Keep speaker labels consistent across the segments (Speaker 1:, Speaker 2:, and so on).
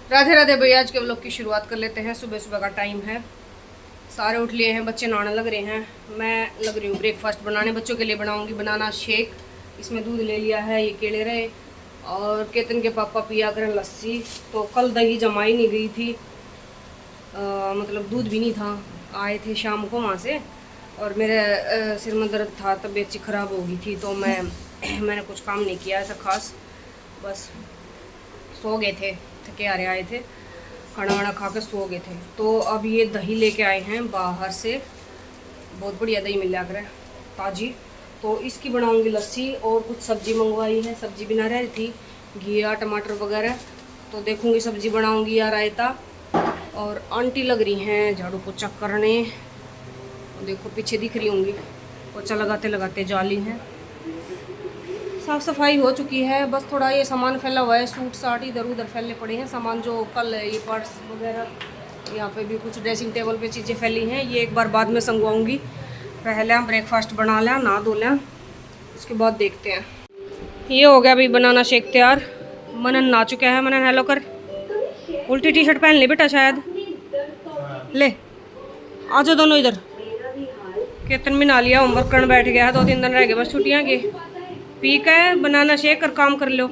Speaker 1: राधे राधे भैया। आज के व्लॉग की शुरुआत कर लेते हैं। सुबह सुबह का टाइम है, सारे उठ लिए हैं, बच्चे नहाने लग रहे हैं। मैं लग रही हूँ ब्रेकफास्ट बनाने। बच्चों के लिए बनाऊंगी बनाना शेक। इसमें दूध ले लिया है, ये केले रहे, और केतन के पापा पिया करें लस्सी। तो कल दही जमाई नहीं गई थी, मतलब दूध भी नहीं था। आए थे शाम को वहाँ से, और मेरे सिर में दर्द था, तबीयत सी खराब हो गई थी, तो मैंने कुछ काम नहीं किया ऐसा खास। बस सो गए थे, थके हारे आए थे, खाना वाना खा के सो गए थे। तो अब ये दही लेके आए हैं बाहर से, बहुत बढ़िया दही मिल जाकर ताज़ी। तो इसकी बनाऊंगी लस्सी, और कुछ सब्जी मंगवाई है, सब्जी बिना रही थी, घिया टमाटर वगैरह। तो देखूंगी सब्जी बनाऊंगी या रायता। और आंटी लग रही हैं झाड़ू पोछा करने, देखो पीछे दिख रही होंगी, पोछा लगाते लगाते जाली हैं। साफ़ सफाई हो चुकी है, बस थोड़ा ये सामान फैला हुआ है, सूट साट इधर उधर फैले पड़े हैं सामान, जो कल ये पर्स वगैरह। यहाँ पे भी कुछ ड्रेसिंग टेबल पे चीज़ें फैली हैं, ये एक बार बाद में संगवाऊंगी। पहले हम ब्रेकफास्ट बना लें, नहा धो लें, उसके बाद देखते हैं। ये हो गया भाई बनाना शेक तैयार। मनन नहा चुका है। मनन हेलो कर। उल्टी टी शर्ट पहन ले बेटा शायद। ले आ जाओ दोनों इधर। केतन भी नहा लिया, होमवर्क करने बैठ गया है, 2-3 दिन रह गए बस छुट्टियाँ के। पी के बनाना शेक कर काम कर लो।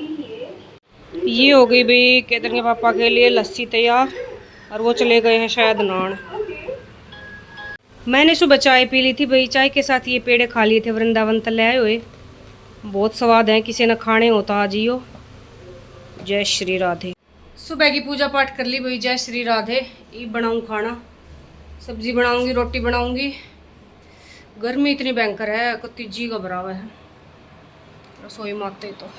Speaker 1: ये हो गई भाई केतन के पापा के लिए लस्सी तैयार, और वो चले गए हैं शायद नहान। मैंने सुबह चाय पी ली थी भाई, चाय के साथ ये पेड़े खा लिए थे वृंदावन तले आए हुए, बहुत स्वाद है। किसी ने खाने हो तो आ जियो। जय श्री राधे। सुबह की पूजा पाठ कर ली भाई, जय श्री राधे। ये बनाऊँ खाना, सब्जी बनाऊंगी, रोटी बनाऊंगी। गर्मी इतनी भयंकर है, कत्ती जी घबरा हुआ है रसोई में आते तो।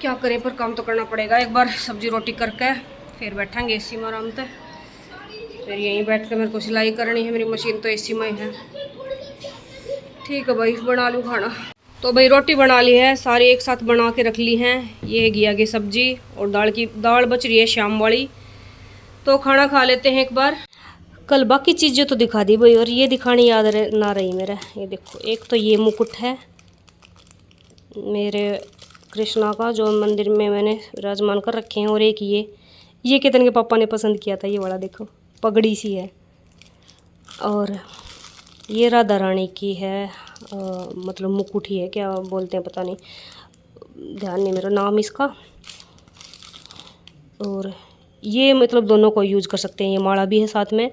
Speaker 1: क्या करें, पर काम तो करना पड़ेगा। एक बार सब्जी रोटी करके फिर बैठेंगे एसी में आराम से। फिर यहीं बैठ के मेरे को सिलाई करनी है, मेरी मशीन तो एसी में ही है। ठीक है भाई, बना लूँ खाना। तो भाई रोटी बना ली है, सारी एक साथ बना के रख ली हैं। ये है घिया की सब्जी, और दाल बच रही है शाम वाली। तो खाना खा लेते हैं एक बार। कल बाकी चीज़ें तो दिखा दी भाई, और ये दिखानी याद ना रही मेरा। ये देखो, एक तो ये मुकुट है मेरे कृष्णा का, जो मंदिर में मैंने विराजमान कर रखे हैं। और एक ये केतन के पापा ने पसंद किया था, ये वाला देखो, पगड़ी सी है। और ये राधा रानी की है, मतलब मुकुट ही है, क्या बोलते हैं पता नहीं, ध्यान नहीं मेरा नाम इसका। और ये मतलब दोनों को यूज कर सकते हैं। ये माला भी है साथ में,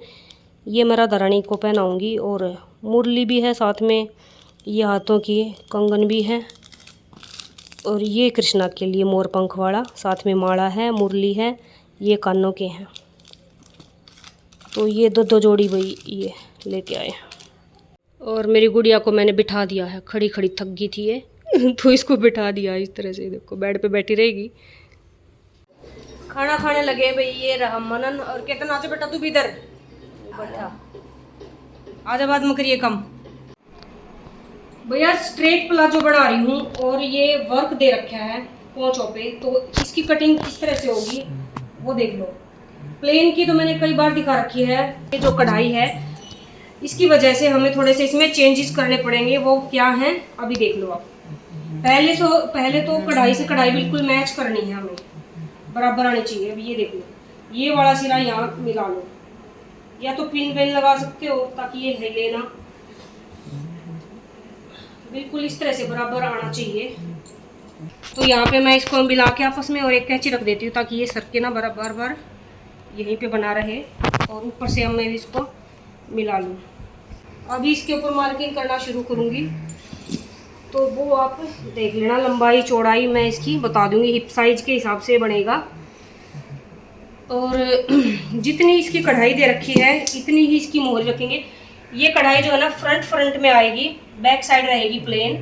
Speaker 1: ये मैं राधा रानी को पहनाऊँगी। और मुरली भी है साथ में, ये हाथों की कंगन भी है। और ये कृष्णा के लिए मोर पंख वाला, साथ में माला है, मुरली है, ये कानों के हैं। तो ये दो जोड़ी वही ये लेके आए। और मेरी गुड़िया को मैंने बिठा दिया है, खड़ी खड़ी थक गई थी ये तो इसको बिठा दिया इस तरह से, देखो बेड पे बैठी रहेगी। खाना खाने लगे भाई, ये रहा मनन। और केतन आजा बेटा, तू भी इधर बैठा, आजा बाद में करिए कम। भैया स्ट्रेट प्लाजो बना रही हूँ, और ये वर्क दे रखा है पोंचों पे, तो इसकी कटिंग किस तरह से होगी वो देख लो। प्लेन की तो मैंने कई बार दिखा रखी है, ये जो कढ़ाई है इसकी वजह से हमें थोड़े से इसमें चेंजेस करने पड़ेंगे। वो क्या है अभी देख लो आप। पहले तो कढ़ाई से कढ़ाई बिल्कुल मैच करनी है, हमें बराबर आनी चाहिए। अभी ये देख लो, ये वाला सिरा यहाँ मिला लो, या तो पिन पेन लगा सकते हो ताकि ये हिले ना, बिल्कुल इस तरह से बराबर आना चाहिए। तो यहाँ पे मैं इसको मिला के आपस में, और एक कैंची रख देती हूँ ताकि ये सरके ना बराबर बार यहीं पे बना रहे। और ऊपर से अब मैं इसको मिला लूँ। अभी इसके ऊपर मार्किंग करना शुरू करूँगी, तो वो आप देख लेना। लंबाई चौड़ाई मैं इसकी बता दूँगी, हिप साइज के हिसाब से बनेगा। और जितनी इसकी कढ़ाई दे रखी है इतनी ही इसकी मोहर रखेंगे। ये कढ़ाई जो है ना फ्रंट में आएगी, बैक साइड रहेगी प्लेन।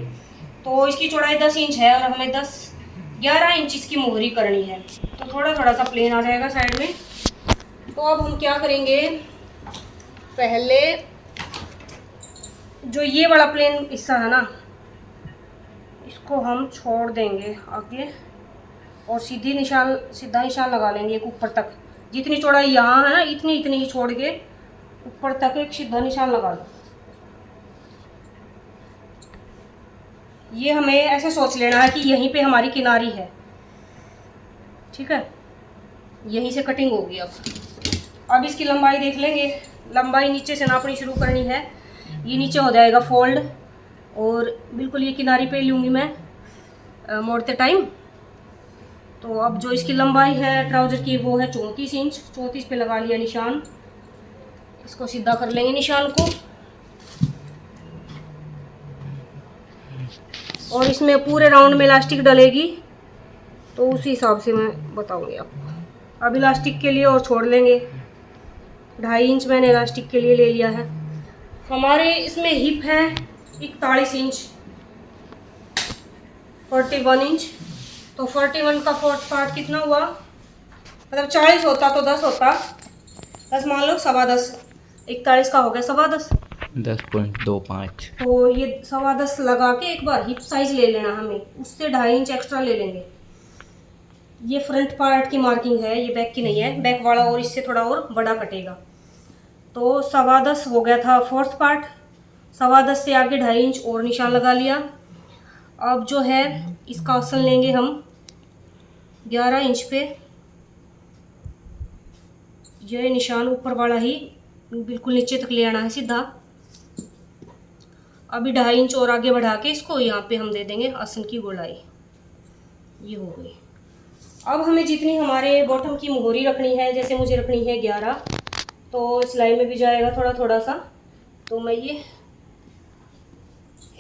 Speaker 1: तो इसकी चौड़ाई 10 इंच है, और हमें 11 इंच इसकी मोहरी करनी है, तो थोड़ा सा प्लेन आ जाएगा साइड में। तो अब हम क्या करेंगे, पहले जो ये वाला प्लेन हिस्सा है ना, इसको हम छोड़ देंगे आगे, और सीधा निशान लगा लेंगे एक ऊपर तक। जितनी चौड़ाई यहाँ है ना, इतनी ही छोड़ के ऊपर तक एक सीधा निशान लगा लो। ये हमें ऐसे सोच लेना है कि यहीं पे हमारी किनारी है, ठीक है। यहीं से कटिंग होगी। अब इसकी लंबाई देख लेंगे। लंबाई नीचे से नापनी शुरू करनी है। ये नीचे हो जाएगा फोल्ड, और बिल्कुल ये किनारी पे लूँगी मैं मोड़ते टाइम। तो अब जो इसकी लंबाई है ट्राउज़र की वो है 34 इंच। 34 पे लगा लिया निशान। इसको सीधा कर लेंगे निशान को, और इसमें पूरे राउंड में इलास्टिक डलेगी, तो उसी हिसाब से मैं बताऊंगी आपको। अब इलास्टिक के लिए और छोड़ लेंगे। 2.5 इंच मैंने इलास्टिक के लिए ले लिया है। हमारे इसमें हिप है 41 इंच, 41 इंच। तो 41 का 4th पार्ट कितना हुआ, मतलब 40 होता तो 10 होता, 10 मान लो, 10.25। 41 का हो गया 10.25,
Speaker 2: 10.25।
Speaker 1: तो ये 10.25 लगा के एक बार हिप साइज ले लेना हमें, उससे 2.5 इंच एक्स्ट्रा ले लेंगे। ये फ्रंट पार्ट की मार्किंग है, ये बैक की नहीं है। बैक वाला और इससे थोड़ा और बड़ा कटेगा। तो 10.25 हो गया था 4th पार्ट। 10.25 से आगे 2.5 इंच और निशान लगा लिया। अब जो है इसका आसन लेंगे हम 11 इंच पे। ये निशान ऊपर वाला ही बिल्कुल नीचे तक ले आना है सीधा। अभी 2.5 इंच और आगे बढ़ा के इसको यहाँ पे हम दे देंगे आसन की गोलाई। ये हो गई। अब हमें जितनी हमारे बॉटम की मोहरी रखनी है, जैसे मुझे रखनी है 11, तो सिलाई में भी जाएगा थोड़ा थोड़ा सा। तो मैं ये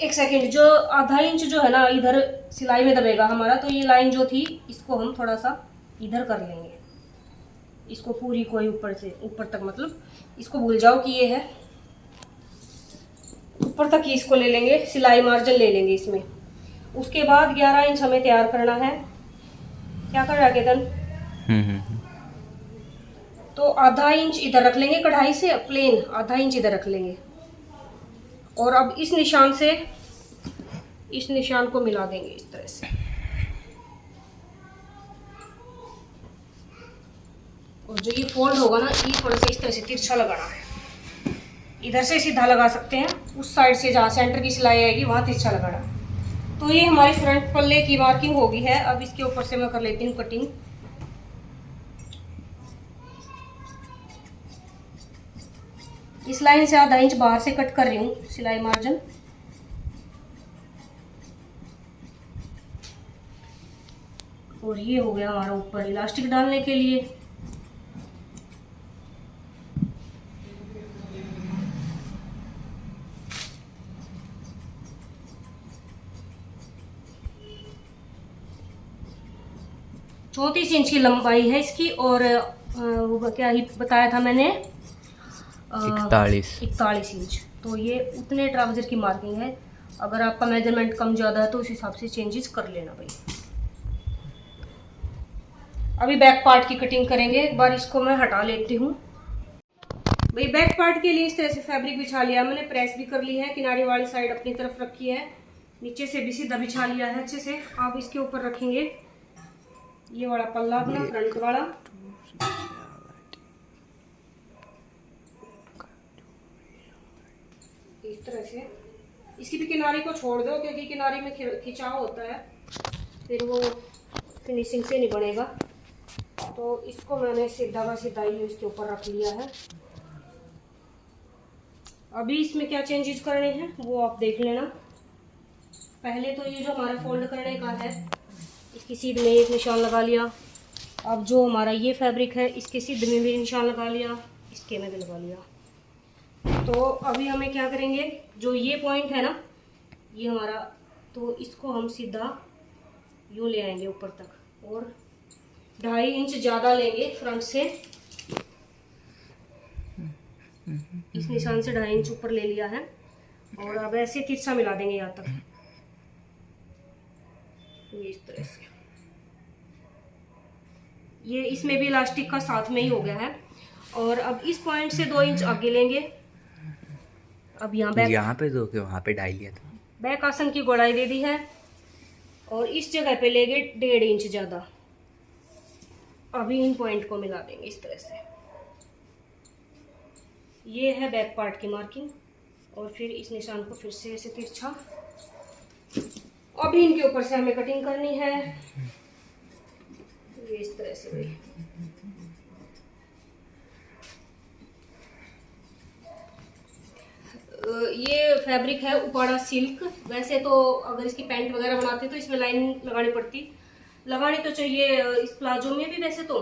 Speaker 1: 1 सेकेंड, जो 1/2 इंच जो है ना इधर सिलाई में दबेगा हमारा, तो ये लाइन जो थी इसको हम थोड़ा सा इधर कर लेंगे। इसको पूरी कोई ऊपर से ऊपर तक, मतलब इसको भूल जाओ कि ये है, ऊपर तक ही इसको ले लेंगे, सिलाई मार्जिन ले लेंगे इसमें। उसके बाद 11 इंच हमें तैयार करना है। क्या कर रहा है केतन? तो 1/2 इंच इधर रख लेंगे कढ़ाई से, प्लेन 1/2 इंच इधर रख लेंगे, और अब इस निशान से इस निशान को मिला देंगे इस तरह से। और जो ये फोल्ड होगा ना, ये थोड़ा सा इस तरह से तिरछा लगाना है। इधर से सीधा लगा सकते हैं, उस साइड से जहाँ सेंटर की सिलाई आएगी वहाँ तिरछा लगाना। तो ये हमारी फ्रंट पल्ले की मार्किंग होगी है। अब इसके ऊपर से मैं कर लेती हूँ कटिंग। इस लाइन से 1/2 इंच बाहर से कट कर रही हूँ सिलाई मार्जिन। और ये हो गया हमारा ऊपर इलास्टिक डालने के लिए। चौंतीस इंच की लंबाई है इसकी, और वो क्या ही बताया था मैंने, 41 इंच। तो ये उतने ट्राउजर की मार्किंग है। अगर आपका मेजरमेंट कम ज़्यादा है तो उस हिसाब से चेंजेस कर लेना भाई। अभी बैक पार्ट की कटिंग करेंगे। एक बार इसको मैं हटा लेती हूँ भाई। बैक पार्ट के लिए इस तरह से फैब्रिक बिछा लिया मैंने, प्रेस भी कर ली है, किनारे वाली साइड अपनी तरफ रखी है, नीचे से भी सीधा बिछा लिया है अच्छे से। अब इसके ऊपर रखेंगे ये वाला पल्ला अपना फ्रंट वाला। इस तरह से इसकी भी किनारे को छोड़ दो, क्योंकि किनारे में खिंचाव होता है, फिर वो फिनिशिंग से नहीं बनेगा। तो इसको मैंने सीधा का सीधा ही इसके ऊपर रख लिया है। अभी इसमें क्या चेंजेस करने हैं वो आप देख लेना। पहले तो ये जो हमारा फोल्ड करने का है, इसकी सीध में एक निशान लगा लिया। अब जो हमारा ये फैब्रिक है, इसके सीध में भी निशान लगा लिया, इसके में भी लगा लिया। तो अभी हमें क्या करेंगे, जो ये पॉइंट है ना ये हमारा, तो इसको हम सीधा यूँ ले आएंगे ऊपर तक, और 2.5 इंच ज़्यादा लेंगे फ्रंट से। इस निशान से 2.5 इंच ऊपर ले लिया है, और अब ऐसे तिरछा मिला देंगे यहाँ तक, ये इस तरह से। ये इसमें भी इलास्टिक का साथ में ही हो गया है। और अब इस पॉइंट से 2 इंच आगे लेंगे। अब यहाँ
Speaker 2: पे दो के वहाँ पे डाल लिया था।
Speaker 1: बैक आसन की गोलाई दे दी है, और इस जगह पे लेंगे 1.5 इंच ज़्यादा। अभी इन पॉइंट को मिला देंगे इस तरह से। ये है बैक पार्ट की मार्किंग, और फिर इस निशान को फिर से ऐसे तिरछा। अभी इनके ऊपर से हमें कटिंग करनी है। ये इस तरह से भाई। ये फैब्रिक है उपाड़ा सिल्क। वैसे तो अगर इसकी पैंट वगैरह बनाते तो इसमें लाइन लगानी पड़ती, लगानी तो चाहिए इस प्लाजो में भी वैसे तो,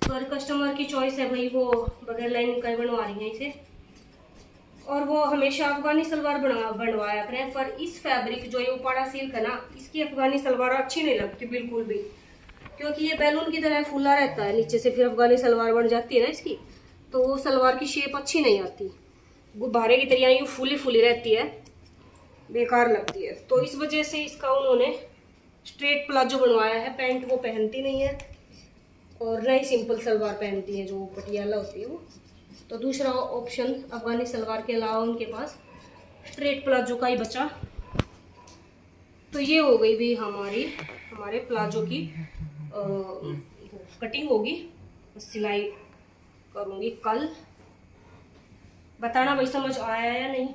Speaker 1: पर कस्टमर की चॉइस है भाई, वो बगैर लाइन का बनवा रही है इसे। और वो हमेशा अफगानी सलवार बनवाया करें, पर इस फैब्रिक जो ये उपाड़ा सिल्क है ना, इसकी अफगानी सलवार अच्छी नहीं लगती बिल्कुल भी, क्योंकि ये बैलून की तरह फूला रहता है नीचे से, फिर अफगानी सलवार बन जाती है ना इसकी, तो वो सलवार की शेप अच्छी नहीं आती, गुब्बारे की तरह यूँ फूली फूली रहती है, बेकार लगती है। तो इस वजह से इसका उन्होंने स्ट्रेट प्लाजो बनवाया है। पैंट वो पहनती नहीं है और नई सिंपल सलवार पहनती है जो पटियाला होती है वो। तो दूसरा ऑप्शन अफगानी सलवार के अलावा उनके पास स्ट्रेट प्लाजो का ही बचा। तो ये हो गई भी हमारे प्लाजो की कटिंग होगी, सिलाई करूँगी कल। बताना भाई समझ आया या नहीं,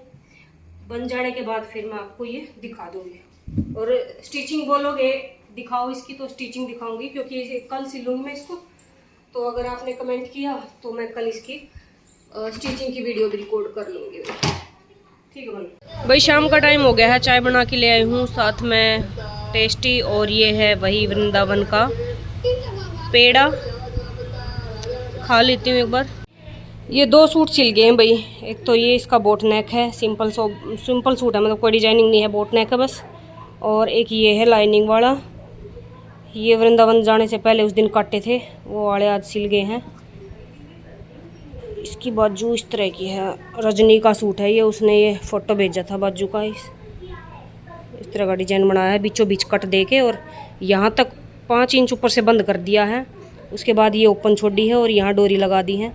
Speaker 1: बन जाने के बाद फिर मैं आपको ये दिखा दूँगी। और स्टिचिंग बोलोगे दिखाओ इसकी, तो स्टिचिंग दिखाऊंगी, क्योंकि कल सिलूँगी मैं इसको। तो अगर आपने कमेंट किया तो मैं कल इसकी स्टिचिंग की वीडियो भी रिकॉर्ड कर लूँगी। ठीक है भाई, शाम का टाइम हो गया है, चाय बना के ले आई हूँ साथ में टेस्टी, और ये है वही वृंदावन का पेड़ा, खा लेती हूँ एक बार। ये 2 सूट सिल गए हैं भाई। एक तो ये इसका बोट नेक है, सिंपल सूट है, मतलब कोई डिजाइनिंग नहीं है, बोट नेक है बस। और एक ये है लाइनिंग वाला, ये वृंदावन जाने से पहले उस दिन काटे थे, वो वाले आज सिल गए हैं। इसकी बाजू इस तरह की है, रजनी का सूट है ये, उसने ये फ़ोटो भेजा था बाजू का। इस तरह का डिजाइन बनाया है, बीचों बीच कट दे के, और यहाँ तक 5 इंच ऊपर से बंद कर दिया है। उसके बाद ये ओपन छोड़ी है और यहाँ डोरी लगा दी है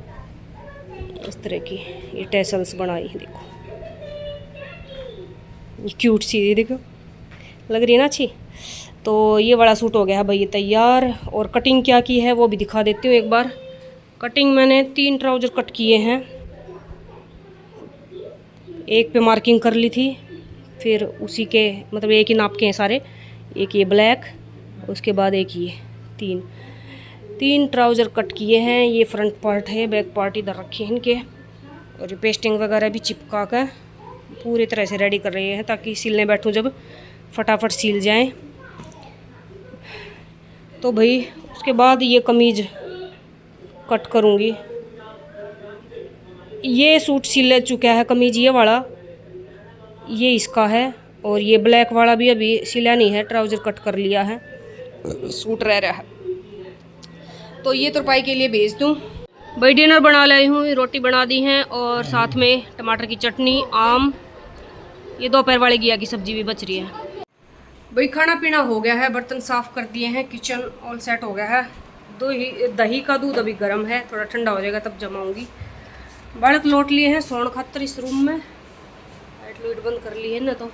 Speaker 1: इस तरह की। ये टैसल्स बनाई है, देखो ये क्यूट सी, देखो लग रही है ना अच्छी। तो ये वाला सूट हो गया है भाई ये तैयार। और कटिंग क्या की है वो भी दिखा देती हूँ एक बार। कटिंग मैंने 3 ट्राउज़र कट किए हैं, एक पे मार्किंग कर ली थी, फिर उसी के मतलब एक ही नाप के हैं सारे, एक ये ब्लैक, उसके बाद एक ये 3 ट्राउज़र कट किए हैं। ये फ्रंट पार्ट है, बैक पार्ट इधर रखे हैं इनके, और ये पेस्टिंग वगैरह भी चिपका कर पूरी तरह से रेडी कर रहे हैं, ताकि सिलने बैठूं जब फटाफट सिल जाएं। तो भाई उसके बाद ये कमीज़ कट करूँगी। ये सूट सिल चुका है कमीज़, ये वाला ये इसका है, और ये ब्लैक वाला भी अभी सिला नहीं है, ट्राउज़र कट कर लिया है, सूट रह रहा है। तो ये तुरपाई के लिए भेज दूँ भाई। डिनर बना लाई हूँ, रोटी बना दी हैं, और साथ में टमाटर की चटनी, आम, ये दोपहर वाले घिया की सब्जी भी बच रही है भाई। खाना पीना हो गया है, बर्तन साफ़ कर दिए हैं, किचन ऑल सेट हो गया है। दही का दूध अभी गर्म है, थोड़ा ठंडा हो जाएगा तब जमाऊंगी। बालक लौट लिए हैं सोन खातर इस रूम में, लाइट लूट बंद कर ली है ना, तो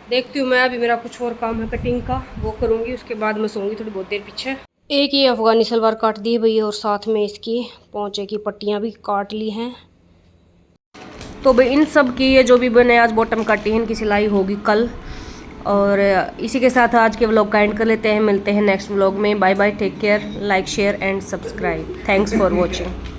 Speaker 1: देखती हूँ मैं। अभी मेरा कुछ और काम है कटिंग का, वो करूँगी, उसके बाद मैं सोऊंगी थोड़ी बहुत देर पीछे। एक ये अफगानी सलवार काट दी है भैया, और साथ में इसकी पोंचे की पट्टियाँ भी काट ली हैं। तो भाई इन सब की ये जो भी बने आज बॉटम काटी है, इनकी सिलाई होगी कल। और इसी के साथ आज के व्लॉग का एंड कर लेते हैं। मिलते हैं नेक्स्ट व्लॉग में। Bye bye, take care, like share and subscribe. Thanks for watching.